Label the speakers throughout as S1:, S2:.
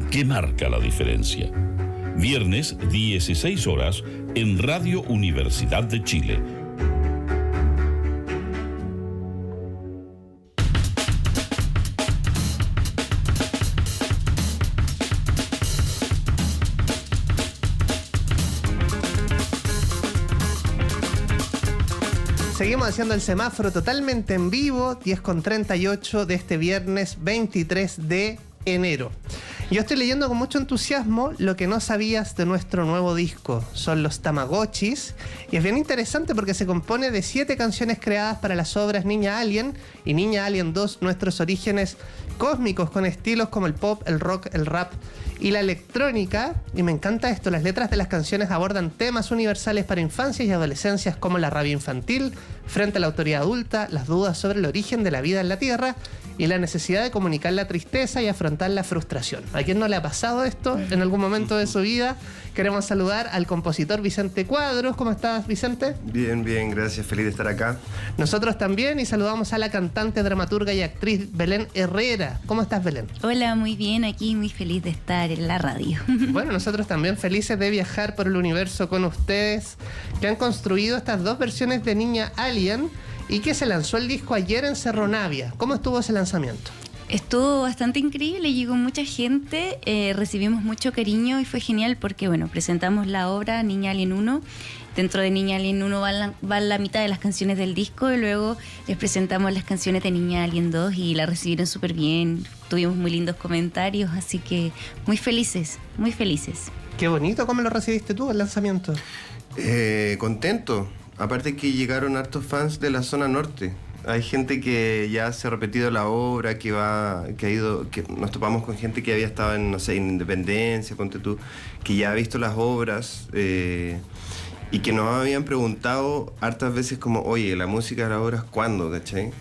S1: que marca la diferencia. Viernes, 16 horas, en Radio Universidad de Chile.
S2: Seguimos haciendo el semáforo totalmente en vivo, 10:38 de este viernes 23 de enero. Yo estoy leyendo con mucho entusiasmo lo que no sabías de nuestro nuevo disco. Son los Tamagotchis. Y es bien interesante porque se compone de 7 canciones creadas para las obras Niña Alien y Niña Alien 2, nuestros orígenes cósmicos con estilos como el pop, el rock, el rap y la electrónica. Y me encanta esto, las letras de las canciones abordan temas universales para infancias y adolescencias como la rabia infantil frente a la autoridad adulta, las dudas sobre el origen de la vida en la Tierra y la necesidad de comunicar la tristeza y afrontar la frustración. ¿A quién no le ha pasado esto en algún momento de su vida? Queremos saludar al compositor Vicente Cuadros. ¿Cómo estás, Vicente?
S3: Bien, bien, gracias, feliz de estar acá.
S2: Nosotros también, y saludamos a la cantante, dramaturga y actriz Belén Herrera. ¿Cómo estás, Belén?
S4: Hola, muy bien, aquí muy feliz de estar en la radio.
S2: Bueno, nosotros también felices de viajar por el universo con ustedes, que han construido estas 2 versiones de Niña Alien y que se lanzó el disco ayer en Cerro Navia. ¿Cómo estuvo ese lanzamiento?
S4: Estuvo bastante increíble, llegó mucha gente, recibimos mucho cariño y fue genial porque, bueno, presentamos la obra Niña Alien 1. Dentro de Niña Alien 1 van la mitad de las canciones del disco y luego les presentamos las canciones de Niña Alien 2 y la recibieron súper bien. Tuvimos muy lindos comentarios, así que muy felices, muy felices.
S2: Qué bonito. ¿Cómo lo recibiste tú, el lanzamiento?
S3: Contento. Aparte que llegaron hartos fans de la zona norte. Hay gente que ya se ha repetido la obra, que ha ido, que nos topamos con gente que había estado en, no sé, en Independencia, ponte tú, que ya ha visto las obras y que nos habían preguntado hartas veces como, oye, la música de las obras, ¿cuándo? ¿Cachai?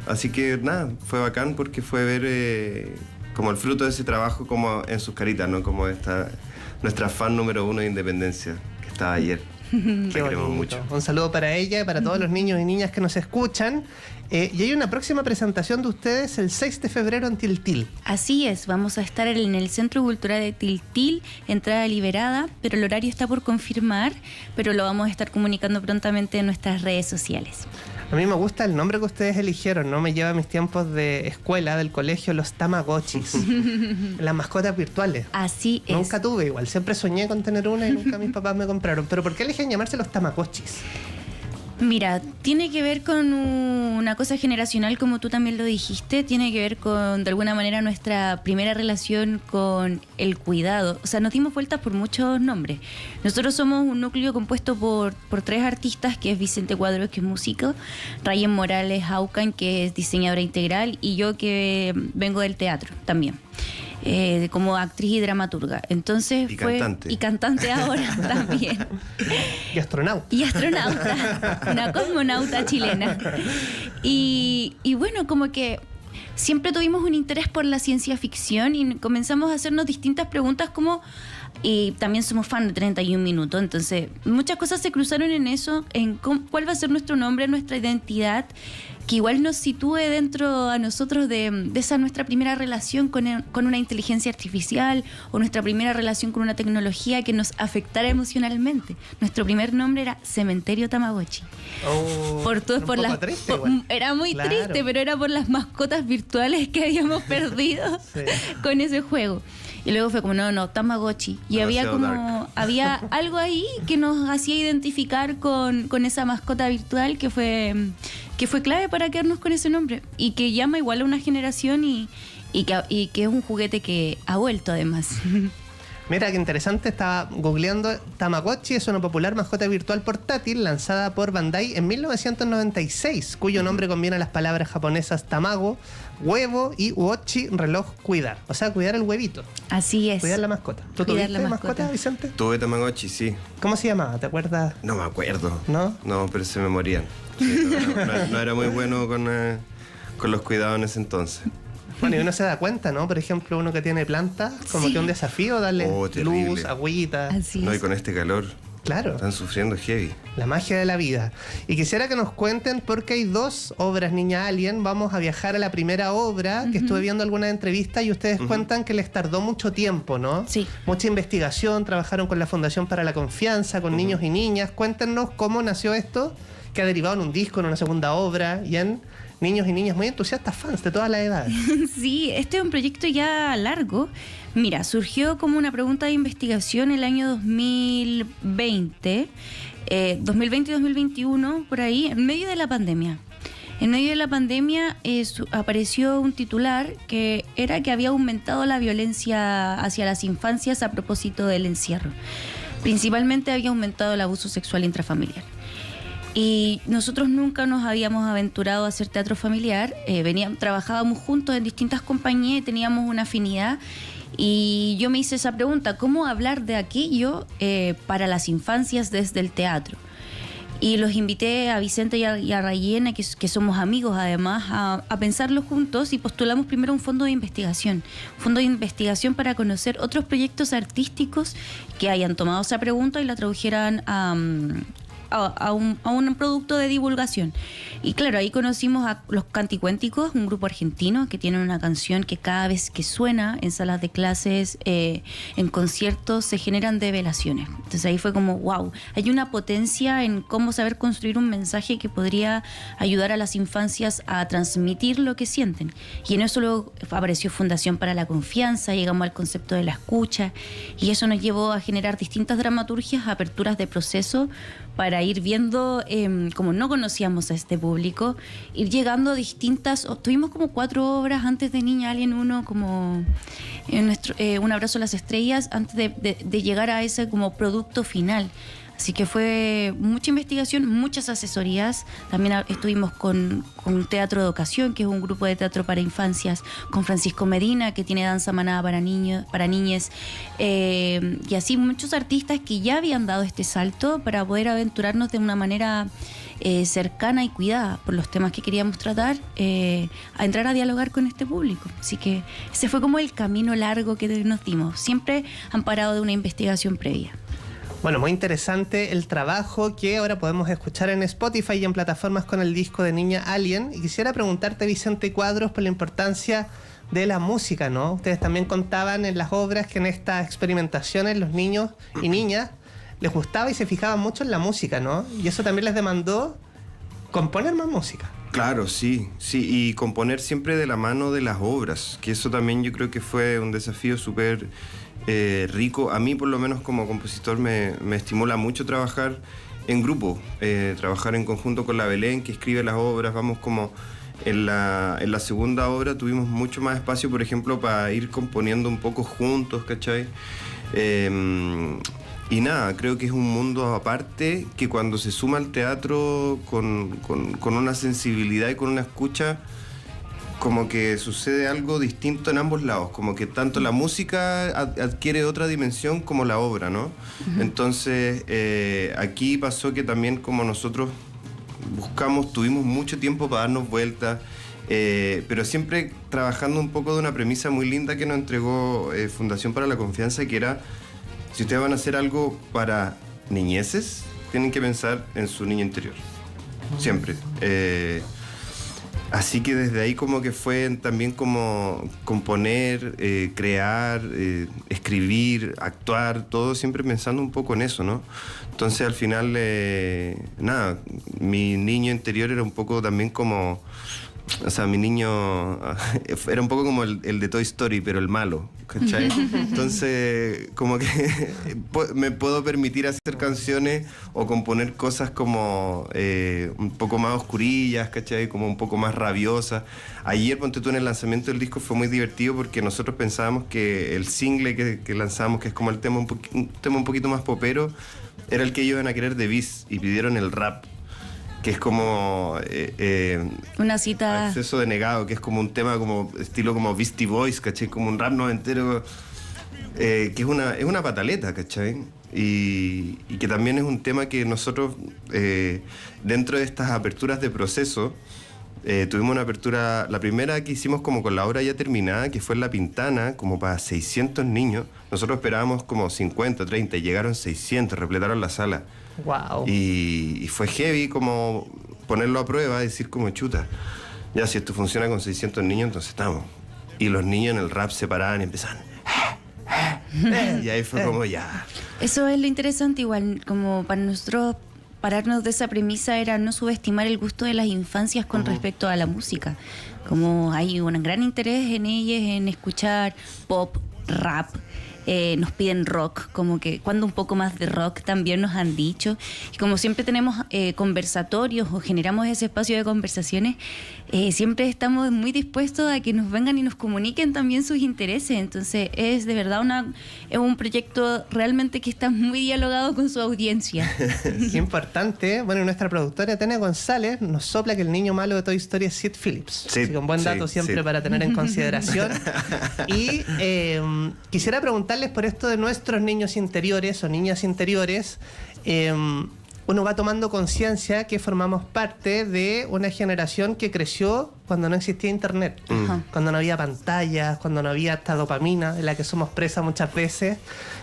S3: Así que nada, fue bacán porque fue ver como el fruto de ese trabajo como en sus caritas, ¿no? Como nuestra fan número 1 de Independencia, que estaba ayer.
S2: Qué bonito. Mucho. Un saludo para ella y para todos los niños y niñas que nos escuchan. Y hay una próxima presentación de ustedes el 6 de febrero en Tiltil.
S4: Así es, vamos a estar en el Centro Cultural de Tiltil, entrada liberada, pero el horario está por confirmar, pero lo vamos a estar comunicando prontamente en nuestras redes sociales.
S2: A mí me gusta el nombre que ustedes eligieron, ¿no? Me lleva a mis tiempos de escuela, del colegio, los Tamagotchis. Las mascotas virtuales.
S4: Así es.
S2: Nunca tuve igual, siempre soñé con tener una y nunca mis papás me compraron. ¿Pero por qué eligieron llamarse los Tamagotchis?
S4: Mira, tiene que ver con una cosa generacional, como tú también lo dijiste, tiene que ver con, de alguna manera, nuestra primera relación con el cuidado. O sea, nos dimos vueltas por muchos nombres. Nosotros somos un núcleo compuesto por 3 artistas, que es Vicente Cuadros, que es músico, Rayen Morales Aucan, que es diseñadora integral, y yo que vengo del teatro también. Como actriz y dramaturga. Entonces
S3: y
S4: cantante ahora también.
S2: Y astronauta.
S4: Una cosmonauta chilena. Y bueno, como que siempre tuvimos un interés por la ciencia ficción y comenzamos a hacernos distintas preguntas como... Y también somos fan de 31 Minutos, entonces muchas cosas se cruzaron en eso, en cuál va a ser nuestro nombre, nuestra identidad, que igual nos sitúe dentro a nosotros de esa nuestra primera relación con una inteligencia artificial o nuestra primera relación con una tecnología que nos afectara emocionalmente. Nuestro primer nombre era Cementerio Tamagotchi. Era muy triste, pero era por las mascotas virtuales que habíamos perdido con ese juego. Y luego fue como, no, Tamagotchi. Y había algo ahí que nos hacía identificar con esa mascota virtual que fue clave para quedarnos con ese nombre. Y que llama igual a una generación y que es un juguete que ha vuelto además.
S2: Mira, qué interesante, estaba googleando. Tamagotchi es una popular mascota virtual portátil lanzada por Bandai en 1996, cuyo nombre combina las palabras japonesas tamago, huevo, y uochi, reloj, cuidar. O sea, cuidar el huevito.
S4: Así es.
S2: Cuidar la mascota. ¿Tú tuviste mascota, Vicente?
S3: Tuve Tamagotchi, sí.
S2: ¿Cómo se llamaba? ¿Te acuerdas?
S3: No me acuerdo.
S2: ¿No?
S3: No, pero se me morían. Sí, no era muy bueno con los cuidados en ese entonces.
S2: Bueno, y uno se da cuenta, ¿no? Por ejemplo, uno que tiene plantas, como que un desafío darle luz, agüita.
S3: No, y con este calor.
S2: Claro.
S3: Están sufriendo heavy.
S2: La magia de la vida. Y quisiera que nos cuenten, porque hay 2 obras Niña Alien. Vamos a viajar a la primera obra, que estuve viendo algunas entrevistas y ustedes cuentan que les tardó mucho tiempo, ¿no?
S4: Sí.
S2: Mucha investigación, trabajaron con la Fundación para la Confianza, con niños y niñas. Cuéntenos cómo nació esto, que ha derivado en un disco, en una segunda obra y en niños y niñas muy entusiastas, fans de todas las edades.
S4: Sí, este es un proyecto ya largo. Mira, surgió como una pregunta de investigación el año 2020 y 2021, por ahí, en medio de la pandemia. En medio de la pandemia apareció un titular que era que había aumentado la violencia hacia las infancias a propósito del encierro. Principalmente había aumentado el abuso sexual intrafamiliar. Y nosotros nunca nos habíamos aventurado a hacer teatro familiar. Trabajábamos juntos en distintas compañías y teníamos una afinidad. Y yo me hice esa pregunta, ¿cómo hablar de aquello para las infancias desde el teatro? Y los invité a Vicente y a Rayena, que somos amigos además, a pensarlo juntos, y postulamos primero un fondo de investigación. Un fondo de investigación para conocer otros proyectos artísticos que hayan tomado esa pregunta y la tradujeran a un producto de divulgación. Y claro, ahí conocimos a Los Canticuénticos, un grupo argentino que tiene una canción que cada vez que suena en salas de clases, en conciertos, se generan develaciones. Entonces ahí fue como, wow, hay una potencia en cómo saber construir un mensaje que podría ayudar a las infancias a transmitir lo que sienten. Y en eso luego apareció Fundación para la Confianza, llegamos al concepto de la escucha, y eso nos llevó a generar distintas dramaturgias, aperturas de proceso, para ir viendo, como no conocíamos a este público, ir llegando a distintas... Tuvimos como 4 obras antes de Niña Alien 1, como Un abrazo a las estrellas, antes de llegar a ese como producto final. Así que fue mucha investigación, muchas asesorías. También estuvimos con Teatro de Ocasión, que es un grupo de teatro para infancias, con Francisco Medina, que tiene danza manada para niños, para niñes, y así muchos artistas que ya habían dado este salto para poder aventurarnos de una manera cercana y cuidada por los temas que queríamos tratar, a entrar a dialogar con este público. Así que ese fue como el camino largo que nos dimos, siempre amparado de una investigación previa.
S2: Bueno, muy interesante el trabajo que ahora podemos escuchar en Spotify y en plataformas con el disco de Niña Alien. Y quisiera preguntarte, Vicente Cuadros, por la importancia de la música, ¿no? Ustedes también contaban en las obras que en estas experimentaciones los niños y niñas les gustaba y se fijaban mucho en la música, ¿no? Y eso también les demandó componer más música.
S3: Claro, sí, y componer siempre de la mano de las obras, que eso también yo creo que fue un desafío súper rico. A mí, por lo menos como compositor, me estimula mucho trabajar en grupo, trabajar en conjunto con la Belén, que escribe las obras. Vamos como en la segunda obra tuvimos mucho más espacio, por ejemplo, para ir componiendo un poco juntos, ¿cachai? Y nada, creo que es un mundo aparte que cuando se suma al teatro con una sensibilidad y con una escucha, como que sucede algo distinto en ambos lados, como que tanto la música adquiere otra dimensión como la obra, ¿no? Uh-huh. Entonces, aquí pasó que también como nosotros tuvimos mucho tiempo para darnos vueltas, pero siempre trabajando un poco de una premisa muy linda que nos entregó Fundación para la Confianza, que era: si ustedes van a hacer algo para niñeces, tienen que pensar en su niño interior. Siempre. Así que desde ahí como que fue también como componer, crear, escribir, actuar, todo siempre pensando un poco en eso, ¿no? Entonces al final, nada, mi niño interior era un poco también como... O sea, mi niño era un poco como el de Toy Story, pero el malo, ¿cachai? Entonces, como que me puedo permitir hacer canciones o componer cosas como un poco más oscurillas, ¿cachai? Como un poco más rabiosas. Ayer, ponte tú, en el lanzamiento del disco fue muy divertido porque nosotros pensábamos que el single que lanzamos, que es como el tema un tema un poquito más popero, era el que ellos iban a querer de Bis, y pidieron el rap, que es como
S4: una cita
S3: Acceso denegado, que es como un tema como estilo como Beastie Boys, ¿cachai? Como un rap noventero, que es una pataleta, ¿cachai? Y que también es un tema que nosotros, dentro de estas aperturas de proceso, tuvimos una apertura, la primera que hicimos como con la obra ya terminada, que fue en La Pintana, como para 600 niños. Nosotros esperábamos como 50, 30, y llegaron 600, repletaron la sala.
S2: Wow.
S3: Y fue heavy como ponerlo a prueba, decir como chuta, ya si esto funciona con 600 niños, entonces estamos. Y los niños en el rap se paraban y empezaban... y ahí fue como ya.
S4: Eso es lo interesante, igual, como para nosotros pararnos de esa premisa era no subestimar el gusto de las infancias con respecto a la música. Como hay un gran interés en ellas, en escuchar pop, rap. Nos piden rock, como que cuando un poco más de rock también nos han dicho. Y como siempre tenemos conversatorios o generamos ese espacio de conversaciones, siempre estamos muy dispuestos a que nos vengan y nos comuniquen también sus intereses. Entonces es de verdad es un proyecto realmente que está muy dialogado con su audiencia.
S2: Qué importante. Bueno, nuestra productora Tania González nos sopla que el niño malo de Toy Story es Sid Phillips.
S3: Sí,
S2: así que un buen dato siempre para tener en consideración. Y quisiera preguntarles por esto de nuestros niños interiores o niñas interiores. Uno va tomando conciencia que formamos parte de una generación que creció cuando no existía internet, cuando no había pantallas, cuando no había esta dopamina de la que somos presa muchas veces.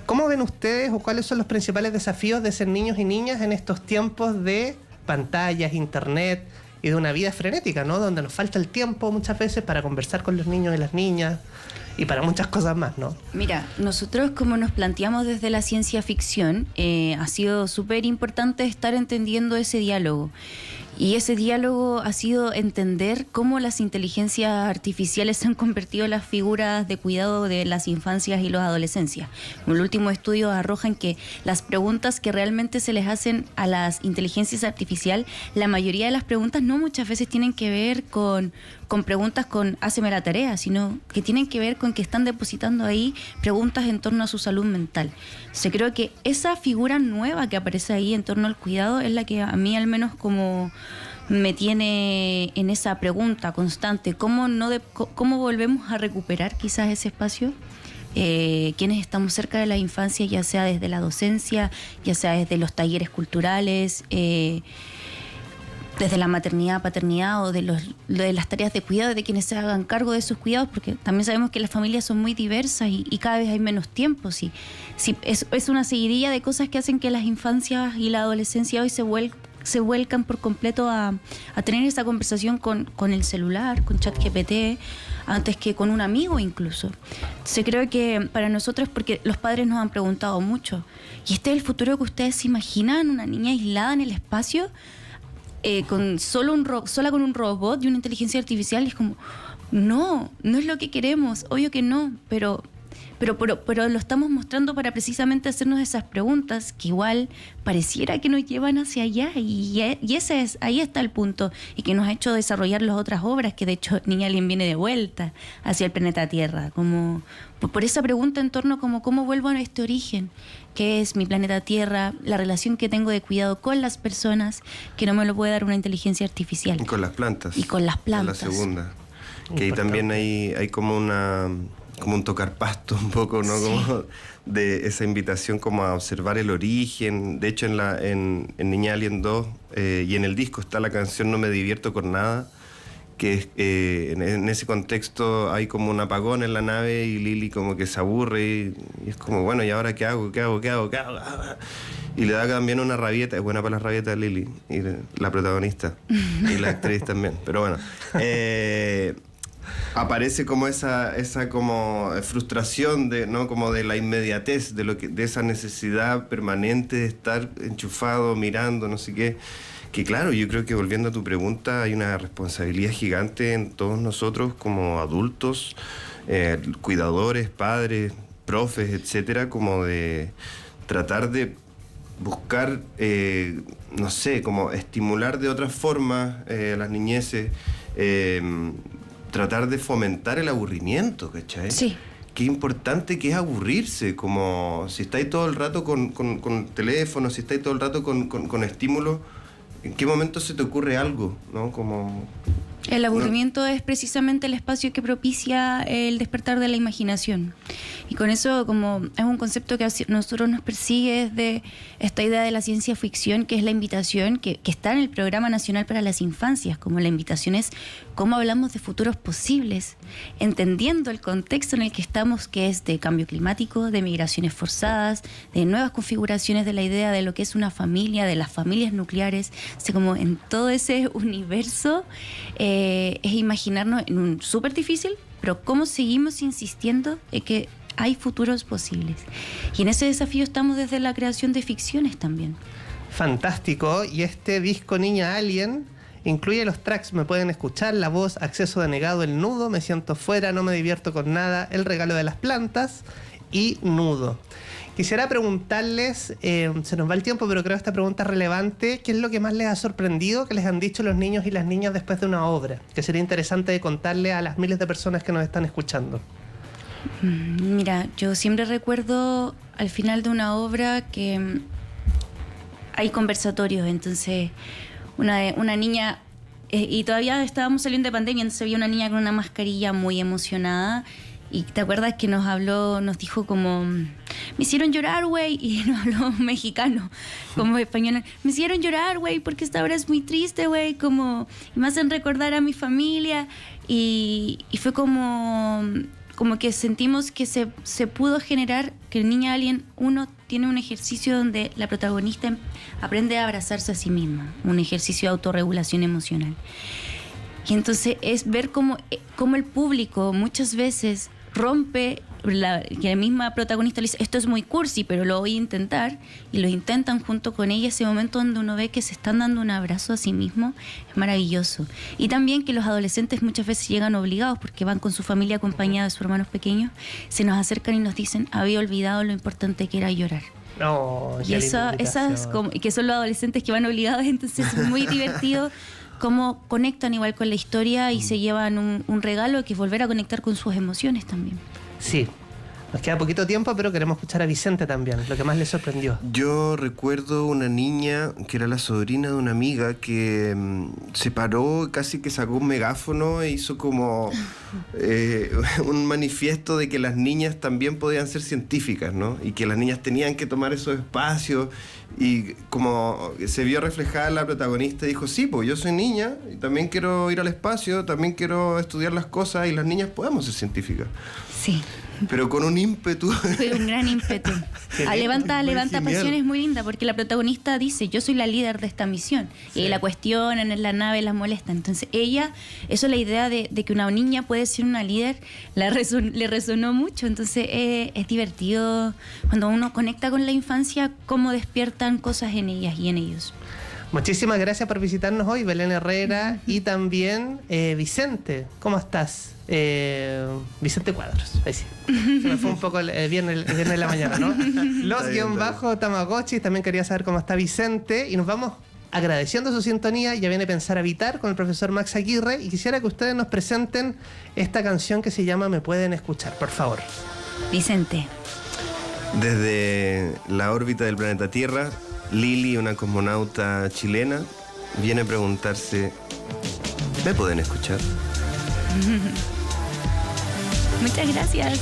S2: ¿Cómo ven ustedes o cuáles son los principales desafíos de ser niños y niñas en estos tiempos de pantallas, internet y de una vida frenética, ¿no? Donde nos falta el tiempo muchas veces para conversar con los niños y las niñas y para muchas cosas más, ¿no?
S4: Mira, nosotros como nos planteamos desde la ciencia ficción, ha sido súper importante estar entendiendo ese diálogo. Y ese diálogo ha sido entender cómo las inteligencias artificiales se han convertido en las figuras de cuidado de las infancias y las adolescencias. Como el último estudio arrojan que las preguntas que realmente se les hacen a las inteligencias artificiales, la mayoría de las preguntas no muchas veces tienen que ver con preguntas con háceme la tarea, sino que tienen que ver con que están depositando ahí preguntas en torno a su salud mental. Yo creo que esa figura nueva que aparece ahí en torno al cuidado es la que a mí al menos como me tiene en esa pregunta constante, ¿cómo volvemos a recuperar quizás ese espacio? Quienes estamos cerca de la infancia, ya sea desde la docencia, ya sea desde los talleres culturales, desde la maternidad, paternidad o de las tareas de cuidado, de quienes se hagan cargo de sus cuidados, porque también sabemos que las familias son muy diversas y cada vez hay menos tiempo. Sí, es una seguidilla de cosas que hacen que las infancias y la adolescencia hoy se vuelcan por completo a tener esa conversación con el celular, con ChatGPT, antes que con un amigo incluso. Entonces creo que para nosotros, porque los padres nos han preguntado mucho, ¿y este es el futuro que ustedes se imaginan? ¿Una niña aislada en el espacio? Sola con un robot y una inteligencia artificial? Es como, no es lo que queremos, obvio que no, pero lo estamos mostrando para precisamente hacernos esas preguntas que igual pareciera que nos llevan hacia allá y ahí está el punto y que nos ha hecho desarrollar las otras obras, que de hecho Niña Alien viene de vuelta hacia el planeta Tierra, como por esa pregunta en torno como cómo vuelvo a este origen, que es mi planeta Tierra, la relación que tengo de cuidado con las personas, que no me lo puede dar una inteligencia artificial.
S3: Y con las plantas.
S4: Y con las plantas.
S3: La segunda. Que ahí también hay como un tocar pasto un poco, ¿no?
S4: Sí.
S3: Como de esa invitación como a observar el origen. De hecho, en Niña Alien 2 y en el disco está la canción No me divierto con nada, que en ese contexto hay como un apagón en la nave y Lily como que se aburre y es como, bueno, ¿y ahora qué hago? Y le da también una rabieta, es buena para las rabietas Lily, y la protagonista y la actriz también, pero bueno. Aparece como esa como frustración ¿no? Como de la inmediatez, de esa necesidad permanente de estar enchufado, mirando, no sé qué. Que claro, yo creo que volviendo a tu pregunta, hay una responsabilidad gigante en todos nosotros como adultos, cuidadores, padres, profes, etcétera, como de tratar de buscar, no sé, como estimular de otras formas a las niñeces, tratar de fomentar el aburrimiento, ¿cachai?
S4: Sí.
S3: Qué importante que es aburrirse, como si estáis todo el rato con teléfono, si estáis todo el rato con estímulos, ¿en qué momento se te ocurre algo? ¿No? Como...
S4: El aburrimiento es precisamente el espacio que propicia el despertar de la imaginación. Y con eso, como es un concepto que a nosotros nos persigue desde esta idea de la ciencia ficción, que es la invitación que está en el Programa Nacional para las Infancias, como la invitación es cómo hablamos de futuros posibles, entendiendo el contexto en el que estamos, que es de cambio climático, de migraciones forzadas, de nuevas configuraciones de la idea de lo que es una familia, de las familias nucleares. O sea, como en todo ese universo es imaginarnos en un súper difícil, pero cómo seguimos insistiendo en que hay futuros posibles. Y en ese desafío estamos desde la creación de ficciones también.
S2: Fantástico. Y este disco Niña Alien incluye los tracks Me pueden escuchar, La voz, Acceso denegado, El nudo, Me siento fuera, No me divierto con nada, El regalo de las plantas y Nudo. Quisiera preguntarles, se nos va el tiempo, pero creo que esta pregunta es relevante. ¿Qué es lo que más les ha sorprendido que les han dicho los niños y las niñas después de una obra? Que sería interesante de contarle a las miles de personas que nos están escuchando.
S4: Mira, yo siempre recuerdo al final de una obra que hay conversatorios, entonces una niña, y todavía estábamos saliendo de pandemia, entonces había una niña con una mascarilla muy emocionada, y te acuerdas que nos habló, nos dijo como, me hicieron llorar, güey, y nos habló mexicano, como español, me hicieron llorar, güey, porque esta obra es muy triste, güey, como, y me hacen recordar a mi familia, y fue como que sentimos que se pudo generar que el Niña Alien 1 tiene un ejercicio donde la protagonista aprende a abrazarse a sí misma, un ejercicio de autorregulación emocional. Y entonces es ver cómo el público muchas veces rompe, que la misma protagonista le dice, esto es muy cursi, pero lo voy a intentar, y lo intentan junto con ella. Ese momento donde uno ve que se están dando un abrazo a sí mismo es maravilloso. Y también que los adolescentes muchas veces llegan obligados porque van con su familia acompañada de sus hermanos pequeños, se nos acercan y nos dicen, había olvidado lo importante que era llorar. Y esas que son los adolescentes que van obligados, entonces es muy divertido cómo conectan igual con la historia y se llevan un regalo que es volver a conectar con sus emociones también.
S2: Sí, nos queda poquito tiempo, pero queremos escuchar a Vicente también, lo que más le sorprendió.
S3: Yo recuerdo una niña que era la sobrina de una amiga que se paró, casi que sacó un megáfono e hizo como un manifiesto de que las niñas también podían ser científicas, ¿no? Y que las niñas tenían que tomar esos espacios. Y como se vio reflejada la protagonista, dijo, sí, pues yo soy niña y también quiero ir al espacio, también quiero estudiar las cosas, y las niñas podemos ser científicas.
S4: Sí.
S3: Pero con un ímpetu.
S4: Fue un gran ímpetu. Levanta pasiones muy linda, porque la protagonista dice, yo soy la líder de esta misión. Sí. Y la cuestionan en la nave, la molestan. Entonces ella, eso es la idea de que una niña puede ser una líder, le resonó mucho. Entonces es divertido cuando uno conecta con la infancia, cómo despiertan cosas en ellas y en ellos.
S2: Muchísimas gracias por visitarnos hoy, Belén Herrera, y también Vicente. ¿Cómo estás? Vicente Cuadros. Ahí sí. Se me fue un poco el viernes de la mañana, ¿no? Los_Tamagotchi. También quería saber cómo está Vicente. Y nos vamos agradeciendo su sintonía. Ya viene Pensar Habitar con el profesor Max Aguirre. Y quisiera que ustedes nos presenten esta canción que se llama Me pueden escuchar, por favor.
S4: Vicente.
S3: Desde la órbita del planeta Tierra, Lili, una cosmonauta chilena, viene a preguntarse, ¿me pueden escuchar?
S4: Muchas gracias.